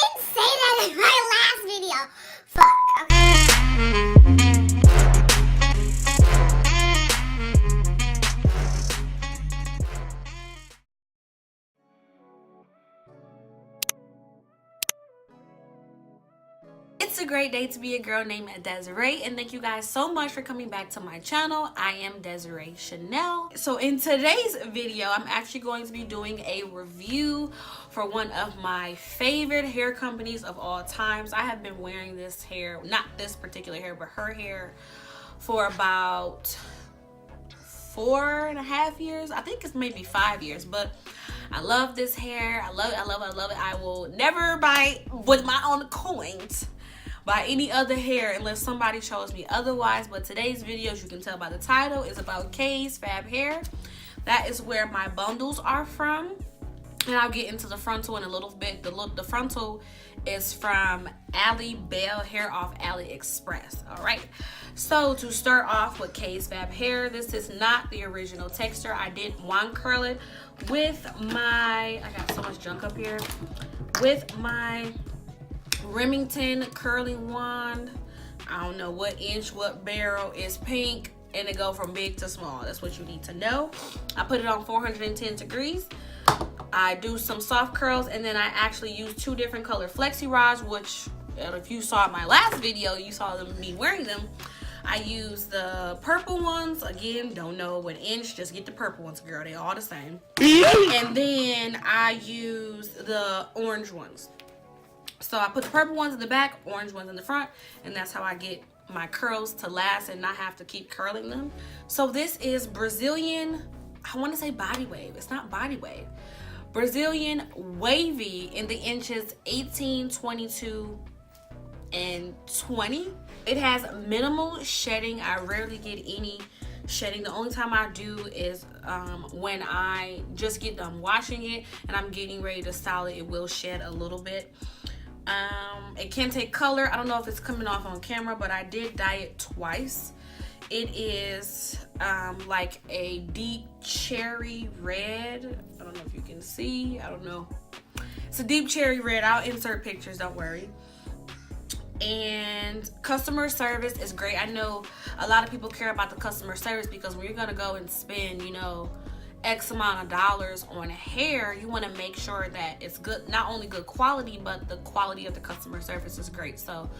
didn't say that in my last video. Fuck. Okay. It's a great day to be a girl named Desiree, and thank you guys so much for coming back to my channel. I am Desiree Chanel. So in today's video, I'm actually going to be doing a review for one of my favorite hair companies of all times. I have been wearing this hair, not this particular hair, but her hair, for about 4.5 years. I think it's maybe 5 years, but I love this hair. I love it, I love it, I love it. I will never buy with my own coins by any other hair unless somebody shows me otherwise. But today's video, as you can tell by the title, is about KayesFabHair. That is where my bundles are from, and I'll get into the frontal in a little bit. The frontal is from Alibele Hair off AliExpress. All right, so to start off with KayesFabHair, this is not the original texture. I did wand curl it with my, I got so much junk up here, with my Remington curling wand. I don't know what inch, what barrel. Is pink, and it go from big to small. That's what you need to know. I put it on 410 degrees. I do some soft curls, and then I actually use 2 different color flexi rods, which if you saw my last video, you saw me wearing them. I use the purple ones. Again, don't know what inch, just get the purple ones, girl. They all the same. And then I use the orange ones. So I put the purple ones in the back, orange ones in the front, and that's how I get my curls to last and not have to keep curling them. So this is Brazilian, I want to say body wave. It's not body wave. Brazilian wavy in the inches 18, 22, and 20. It has minimal shedding. I rarely get any shedding. The only time I do is when I just get done washing it and I'm getting ready to style it. It will shed a little bit. It can take color. I don't know if it's coming off on camera, but I did dye it twice. It is like a deep cherry red. I don't know if you can see. I don't know. It's a deep cherry red. I'll insert pictures, don't worry. And customer service is great. I know a lot of people care about the customer service because when you're gonna go and spend, you know, X amount of dollars on hair, you want to make sure that it's good, not only good quality, but the quality of the customer service is great. So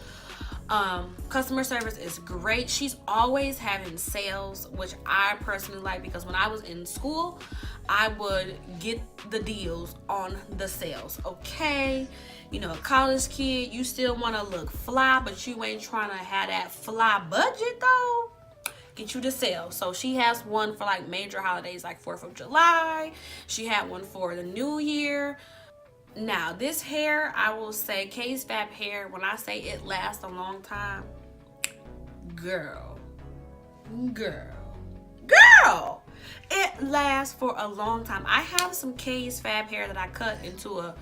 customer service is great. She's always having sales, which I personally like, because when I was in school, I would get the deals on the sales. Okay, you know, a college kid, you still want to look fly, but you ain't trying to have that fly budget though. Get you the sale. So she has one for like major holidays like 4th of July. She had one for the New Year. Now this hair, I will say KayesFabHair, when I say it lasts a long time, girl, it lasts for a long time. I have some KayesFabHair that I cut into a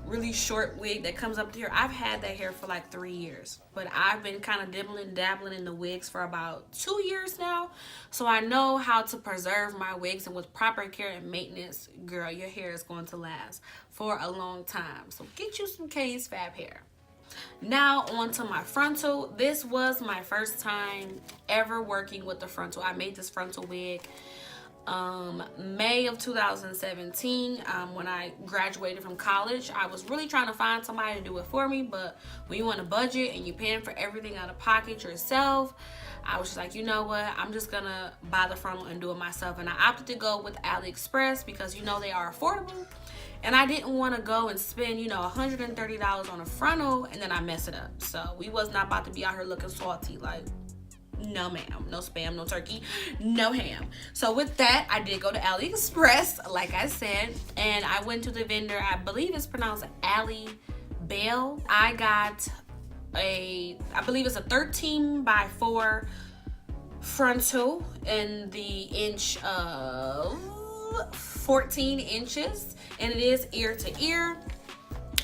really short wig that comes up to here. I've had that hair for like 3 years, but I've been kind of dabbling in the wigs for about 2 years now, so I know how to preserve my wigs, and with proper care and maintenance, girl, your hair is going to last for a long time. So get you some KayesFabHair. Now on to my frontal. This was my first time ever working with the frontal. I made this frontal wig May of 2017 when I graduated from college. I was really trying to find somebody to do it for me, but when you want a budget and you're paying for everything out of pocket yourself, I was just like, you know what, I'm just gonna buy the frontal and do it myself. And I opted to go with AliExpress because, you know, they are affordable, and I didn't want to go and spend, you know, $130 on a frontal and then I mess it up. So we was not about to be out here looking salty. Like, no ma'am, no spam, no turkey, no ham. So with that, I did go to AliExpress, like I said, and I went to the vendor. I believe it's pronounced Alibele. I got I believe it's a 13x4 frontal in the inch of 14 inches, and it is ear to ear,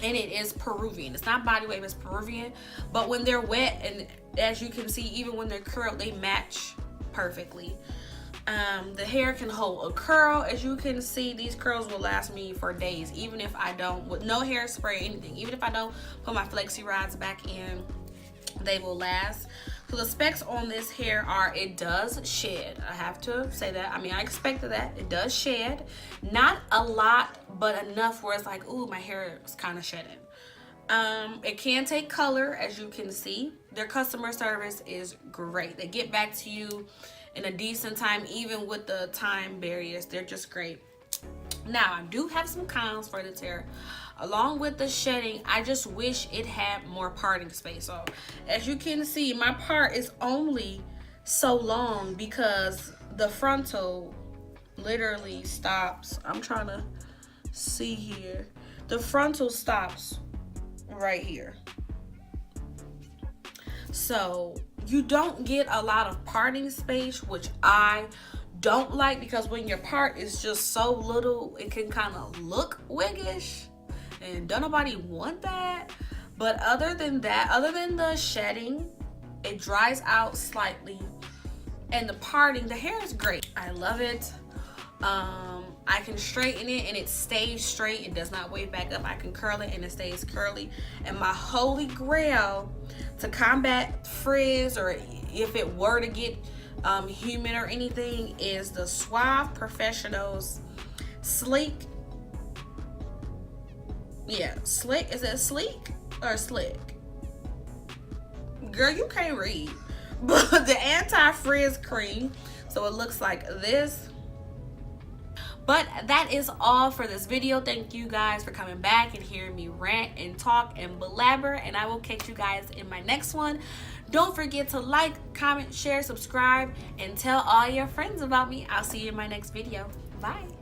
and it is Peruvian. It's not body wave, it's Peruvian, but when they're wet, and as you can see, even when they're curled, they match perfectly. The hair can hold a curl. As you can see, these curls will last me for days, even if I don't, with no hairspray, anything. Even if I don't put my flexi rods back in, they will last. So the specs on this hair are, it does shed. I have to say that. I mean, I expected that. It does shed. Not a lot, but enough where it's like, ooh, my hair is kind of shedding. It can take color, as you can see. Their customer service is great. They get back to you in a decent time, even with the time barriers. They're just great. Now, I do have some cons for this hair. Along with the shedding, I just wish it had more parting space. So, as you can see, my part is only so long because the frontal literally stops. I'm trying to see here. The frontal stops right here. So you don't get a lot of parting space, which I don't like, because when your part is just so little, it can kind of look wiggish, and don't nobody want that. But other than that, other than the shedding, it dries out slightly, and the parting, the hair is great. I love it. I can straighten it and it stays straight. It does not wave back up. I can curl it and it stays curly. And my holy grail to combat frizz, or if it were to get humid or anything, is the Suave Professionals Sleek. Yeah, slick. Is it sleek or slick? Girl, you can't read. But the anti-frizz cream. So it looks like this. But that is all for this video. Thank you guys for coming back and hearing me rant and talk and blabber. And I will catch you guys in my next one. Don't forget to like, comment, share, subscribe, and tell all your friends about me. I'll see you in my next video. Bye.